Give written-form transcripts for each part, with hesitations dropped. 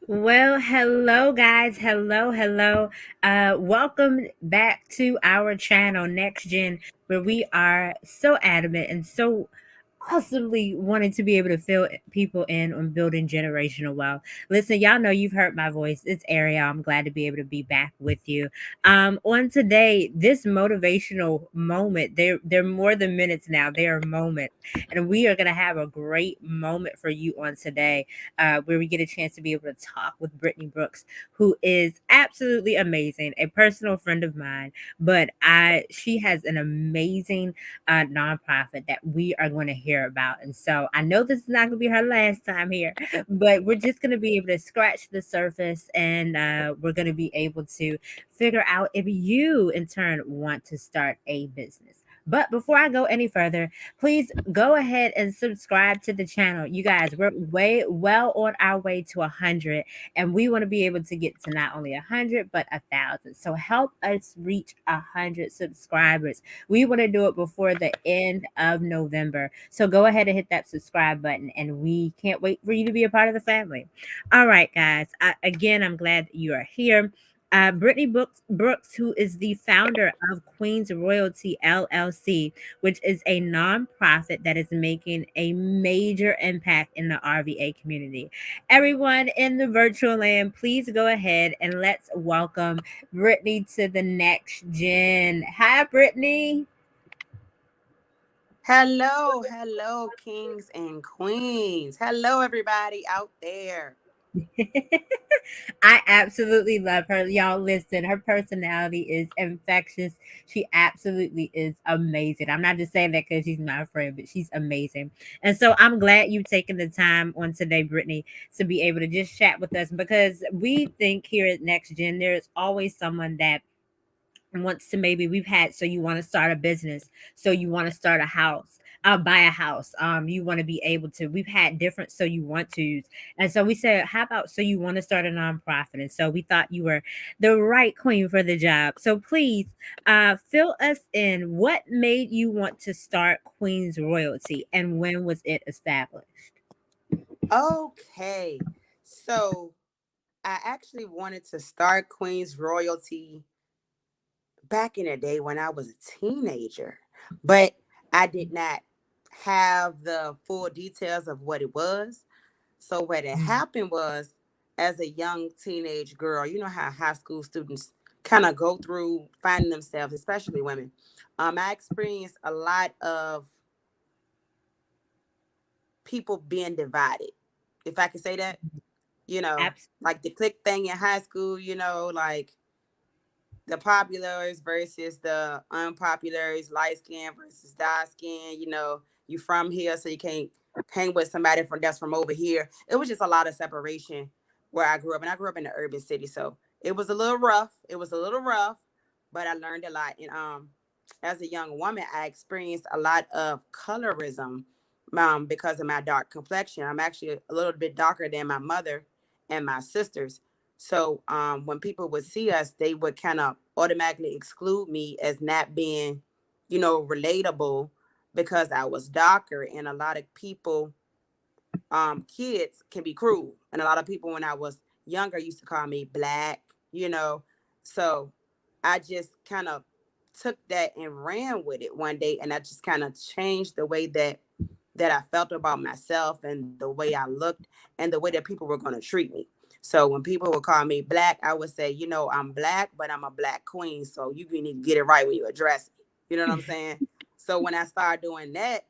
Well, hello guys. Hello. Welcome back to our channel, Next Gen, where we are so adamant and so awesomely wanting to be able to fill people in on building generational wealth. Listen, y'all know you've heard my voice. It's Ariel. I'm glad to be able to be back with you. On today, this motivational moment, they're more than minutes now. They are moments. And we are gonna have a great moment for you on today, where we get a chance to be able to talk with Brittny Brooks, who is absolutely amazing, a personal friend of mine. But she has an amazing nonprofit that we are going to hear about. And so I know this is not going to be her last time here, but we're just going to be able to scratch the surface, and we're going to be able to figure out if you, in turn, want to start a business. But before I go any further, please go ahead and subscribe to the channel. You guys, we're way well on our way to 100, and we want to be able to get to not only 100 but 1,000. So help us reach 100 subscribers. We want to do it before the end of November. So go ahead and hit that subscribe button, and we can't wait for you to be a part of the family. All right, guys. Again, I'm glad that you are here. Brooks, who is the founder of Queen's Royalty LLC, which is a nonprofit that is making a major impact in the RVA community. Everyone in the virtual land, please go ahead and let's welcome Brittny to the next gen. Hi, Brittny. Hello, kings and queens. Hello, everybody out there. I absolutely love her. Y'all listen, her personality is infectious. She absolutely is amazing. I'm not just saying that because she's my friend, but she's amazing. And so I'm glad you've taken the time on today, Brittny, to be able to just chat with us, because we think here at Next Gen, there's always someone that wants to, maybe we've had, so you want to start a business, so you want to start a house, buy a house, you want to be able to, we've had different so you want to. And so we said, how about so you want to start a nonprofit? And so we thought you were the right queen for the job. So please fill us in. What made you want to start Queen's Royalty, and when was it established? Okay, so I actually wanted to start Queen's Royalty back in the day when I was a teenager, but I did not have the full details of what it was. So what had Mm. happened was, as a young teenage girl, you know how high school students kind of go through finding themselves, especially women. I experienced a lot of people being divided, if I could say that. Like the clique thing in high school, like the populars versus the unpopulars, light skin versus dark skin, you from here, so you can't hang with somebody that's from over here. It was just a lot of separation where I grew up. And I grew up in the urban city. So it was a little rough. But I learned a lot. And as a young woman, I experienced a lot of colorism because of my dark complexion. I'm actually a little bit darker than my mother and my sisters. So when people would see us, they would kind of automatically exclude me as not being, relatable because I was darker. And a lot of people, kids can be cruel. And a lot of people when I was younger used to call me black, you know. So I just kind of took that and ran with it one day. And I just kind of changed the way that I felt about myself and the way I looked and the way that people were going to treat me. So when people would call me black, I would say, I'm black, but I'm a black queen. So you need to get it right when you address me. You know what I'm saying? So when I started doing that,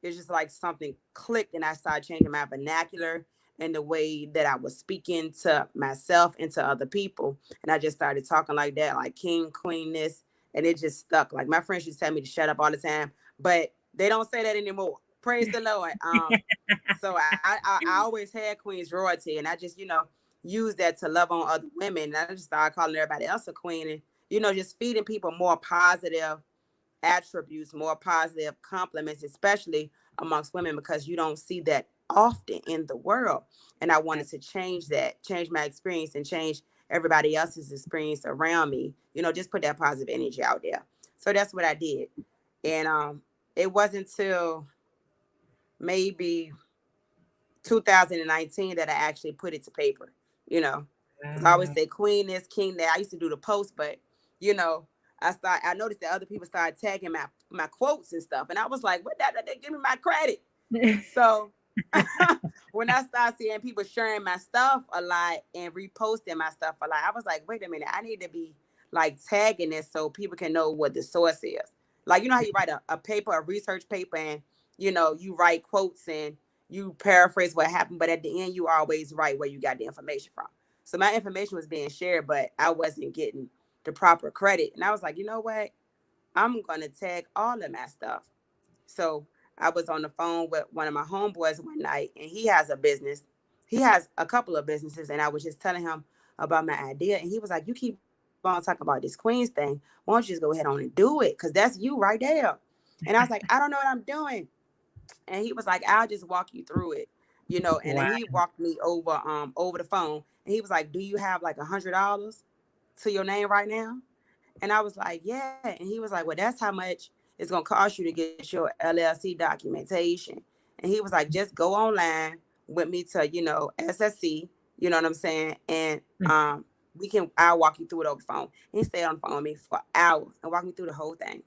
it's just like something clicked and I started changing my vernacular and the way that I was speaking to myself and to other people. And I just started talking like that, like king, queen, this, and it just stuck. Like my friends used to tell me to shut up all the time, but they don't say that anymore. Praise the Lord. So I always had Queen's Royalty, and I just, use that to love on other women. And I just started calling everybody else a queen, and, just feeding people more positive attributes, more positive compliments, especially amongst women, because you don't see that often in the world. And I wanted to change that, change my experience and change everybody else's experience around me, just put that positive energy out there. So that's what I did. And it wasn't till maybe 2019 that I actually put it to paper. you know, because I always Wow. say queen this, king that. I used to do the post, but you know, I noticed that other people started tagging my quotes and stuff, and I was like, what that they give me my credit. So when I started seeing people sharing my stuff a lot and reposting my stuff a lot, I was like, wait a minute, I need to be like tagging this so people can know what the source is. Like, you know how you write a paper, a research paper, and you write quotes and you paraphrase what happened, but at the end you always write where you got the information from. So my information was being shared, but I wasn't getting the proper credit. And I was like, you know what? I'm gonna tag all of my stuff. So I was on the phone with one of my homeboys one night, and he has a business. He has a couple of businesses, and I was just telling him about my idea, and he was like, "You keep on talking about this Queens thing. Why don't you just go ahead on and do it? Because that's you right there." And I was like, "I don't know what I'm doing." And he was like, "I'll just walk you through it, And then Wow. he walked me over the phone, and he was like, "Do you have like $100 to your name right now?" And I was like, "Yeah." And he was like, "Well, that's how much it's gonna cost you to get your LLC documentation." And he was like, "Just go online with me to, SSC, you know what I'm saying? And I'll walk you through it over the phone." And he stayed on the phone with me for hours and walked me through the whole thing.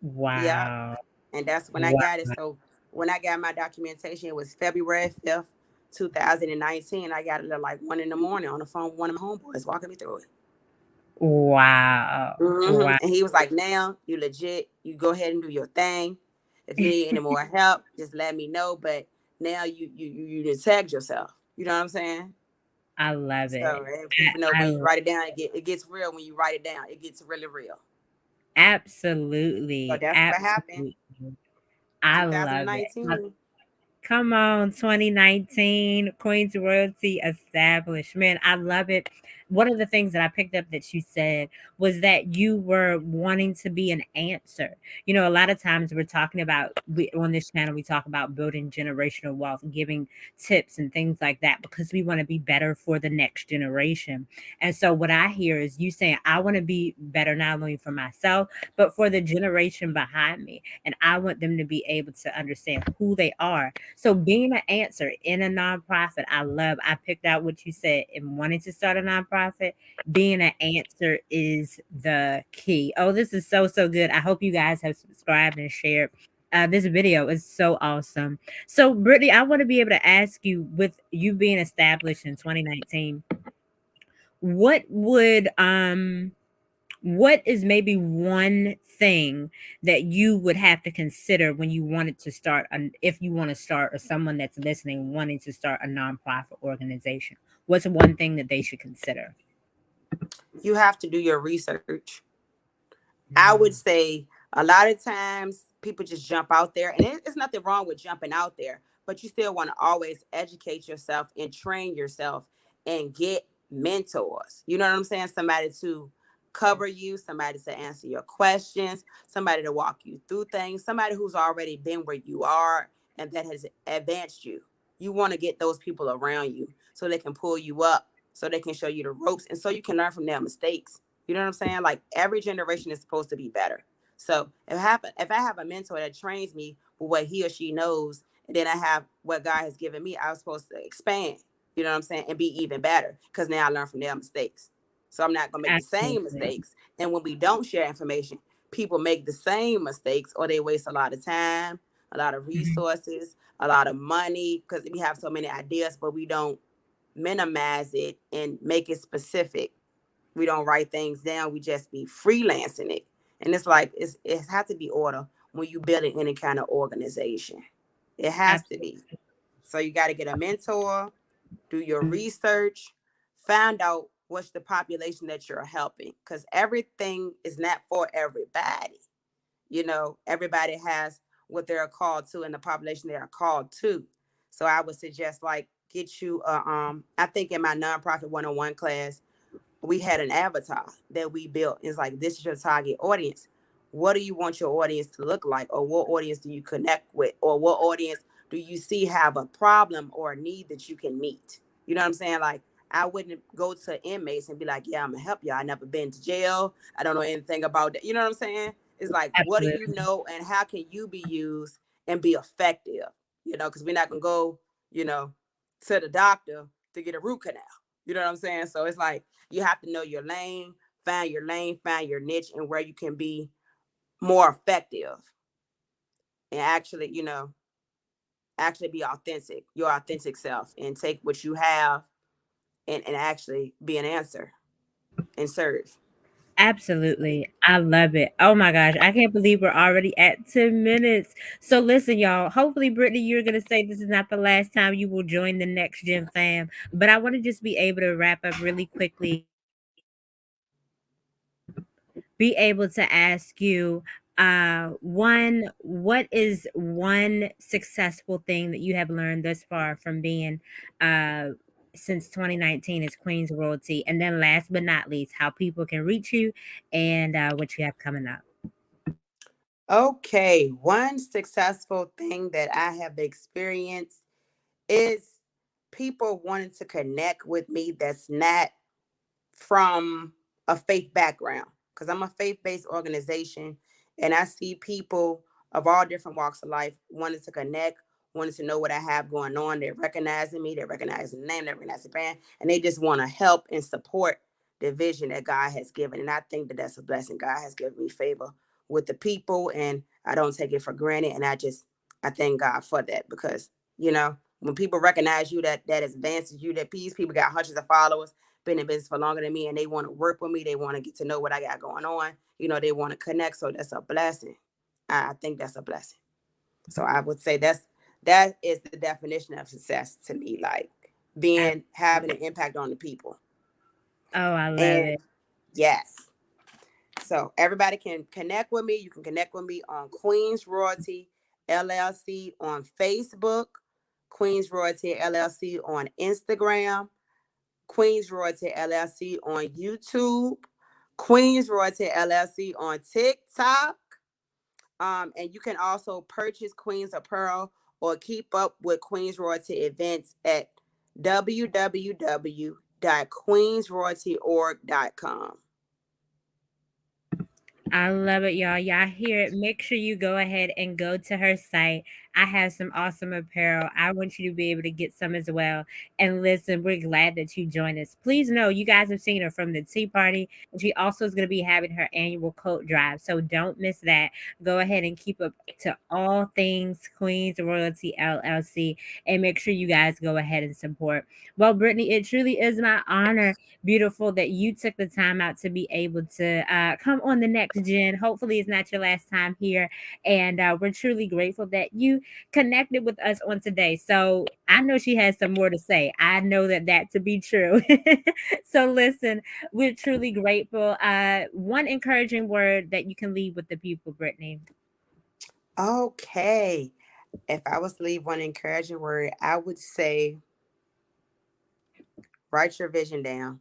Yeah. Wow. And that's when I Wow. got it. So when I got my documentation, it was February 5th, 2019. I got it at like 1 in the morning on the phone with one of my homeboys walking me through it. Wow. Wow. And he was like, "Now you legit. You go ahead and do your thing. If you need any more help, just let me know. But now you just tagged yourself. You know what I'm saying? I love So it. people know when I you write it down, it gets real. When you write it down, it gets really real. So absolutely, that's what happened. absolutely. I love it. 2019. Come on, 2019, Queens Royalty established. Man, I love it. One of the things that I picked up that you said was that you were wanting to be an answer. A lot of times we're talking about, on this channel, we talk about building generational wealth, giving tips and things like that because we want to be better for the next generation. And so what I hear is you saying, I want to be better not only for myself, but for the generation behind me. And I want them to be able to understand who they are. So being an answer in a nonprofit, I picked out what you said and wanting to start a nonprofit. Being an answer is the key. Oh, this is so, so good. I hope you guys have subscribed and shared. This video is so awesome. So, Brittany, I want to be able to ask you, with you being established in 2019, what would what is maybe one thing that you would have to consider when you wanted to start, if you want to start, or someone that's listening wanting to start a nonprofit organization? What's one thing that they should consider? You have to do your research. I would Mm, say a lot of times people just jump out there, and it's nothing wrong with jumping out there, but you still want to always educate yourself and train yourself and get mentors. You know what I'm saying? Somebody to cover you, somebody to answer your questions, somebody to walk you through things, somebody who's already been where you are and that has advanced you. You want to get those people around you so they can pull you up, so they can show you the ropes, and so you can learn from their mistakes. You know what I'm saying? Like every generation is supposed to be better. So if I have a mentor that trains me with what he or she knows, and then I have what God has given me, I was supposed to expand. You know what I'm saying? And be even better because now I learn from their mistakes. So I'm not gonna make the same absolutely. mistakes. And when we don't share information, people make the same mistakes or they waste a lot of time, a lot of Mhm. resources, a lot of money because we have so many ideas, but we don't minimize it and make it specific. We don't write things down. We just be freelancing it. And it's like it has to be order when you building any kind of organization. It has to Absolutely. be. So you got to get a mentor, do your research, find out what's the population that you're helping. Because everything is not for everybody. Everybody has what they're called to and the population they are called to. So I would suggest like get you I think in my nonprofit 101 class, we had an avatar that we built. It's like, this is your target audience. What do you want your audience to look like? Or what audience do you connect with? Or what audience do you see have a problem or a need that you can meet? You know what I'm saying? Like, I wouldn't go to inmates and be like, yeah, I'm gonna help you. I never been to jail. I don't know anything about that. You know what I'm saying? It's like, what do you Absolutely. know and how can you be used and be effective? Because we're not gonna go, you know, to the doctor to get a root canal. You know what I'm saying? So it's like you have to know your lane, find your niche, and where you can be more effective and actually, actually be authentic, your authentic self, and take what you have and actually be an answer and serve. Absolutely. I love it. Oh my gosh. I can't believe we're already at 10 minutes. So listen, y'all. Hopefully, Brittany, you're going to say this is not the last time you will join the Next Gen fam. But I want to just be able to wrap up really quickly and be able to ask you what is one successful thing that you have learned thus far from being uh since 2019 as Queen's Royalty, and then last but not least, how people can reach you and what you have coming up. Okay, one successful thing that I have experienced is people wanting to connect with me that's not from a faith background, because I'm a faith-based organization, and I see people of all different walks of life wanting to connect, wanting to know what I have going on. They're recognizing me, they're recognizing the name, they're recognizing the brand, and they just want to help and support the vision that God has given. And I think that that's a blessing. God has given me favor with the people, and I don't take it for granted. And I thank God for that, because when people recognize you, that advances you, that peace. People got hundreds of followers, been in business for longer than me, and they want to work with me. They want to get to know what I got going on. They want to connect. So that's a blessing. I think that's a blessing. So I would say that is the definition of success to me, like having an impact on the people. Oh, I love And it. yes. So everybody can connect with me. You can connect with me on Queen's Royalty LLC on Facebook, Queen's Royalty LLC on Instagram, Queen's Royalty LLC on YouTube, Queen's Royalty LLC on TikTok. And you can also purchase Queen's Apparel or keep up with Queen's Royalty events at www.queensroyaltyorg.com. I love it, y'all. Y'all hear it. Make sure you go ahead and go to her site. I have some awesome apparel. I want you to be able to get some as well. And listen, we're glad that you joined us. Please know you guys have seen her from the Tea Party. And she also is going to be having her annual coat drive. So don't miss that. Go ahead and keep up to all things Queen's Royalty LLC. And make sure you guys go ahead and support. Well, Brittany, it truly is my honor, beautiful, that you took the time out to be able to come on the Next Gen. Hopefully it's not your last time here, and we're truly grateful that you connected with us on today. So I know she has some more to say. I know that to be true. So listen, we're truly grateful. One encouraging word that you can leave with the people, Brittany. Okay. If I was to leave one encouraging word, I would say write your vision down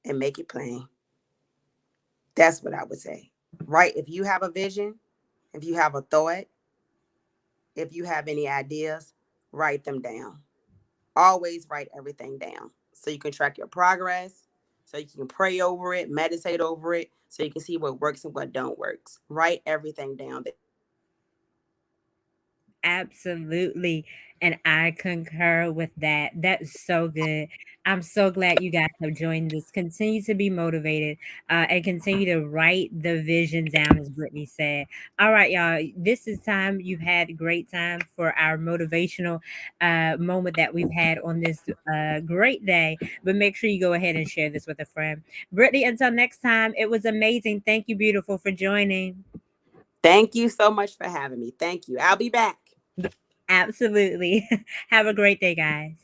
and make it plain. That's what I would say. Right? If you have a vision, if you have a thought, if you have any ideas, write them down. Always write everything down so you can track your progress, so you can pray over it, meditate over it, so you can see what works and what don't works. Write everything down that you want to accomplish. Absolutely. And I concur with that. That's so good. I'm so glad you guys have joined us. Continue to be motivated and continue to write the vision down, as Brittany said. All right, y'all. This is time. You've had a great time for our motivational moment that we've had on this great day. But make sure you go ahead and share this with a friend. Brittany, until next time, it was amazing. Thank you, beautiful, for joining. Thank you so much for having me. Thank you. I'll be back. Absolutely. Have a great day, guys.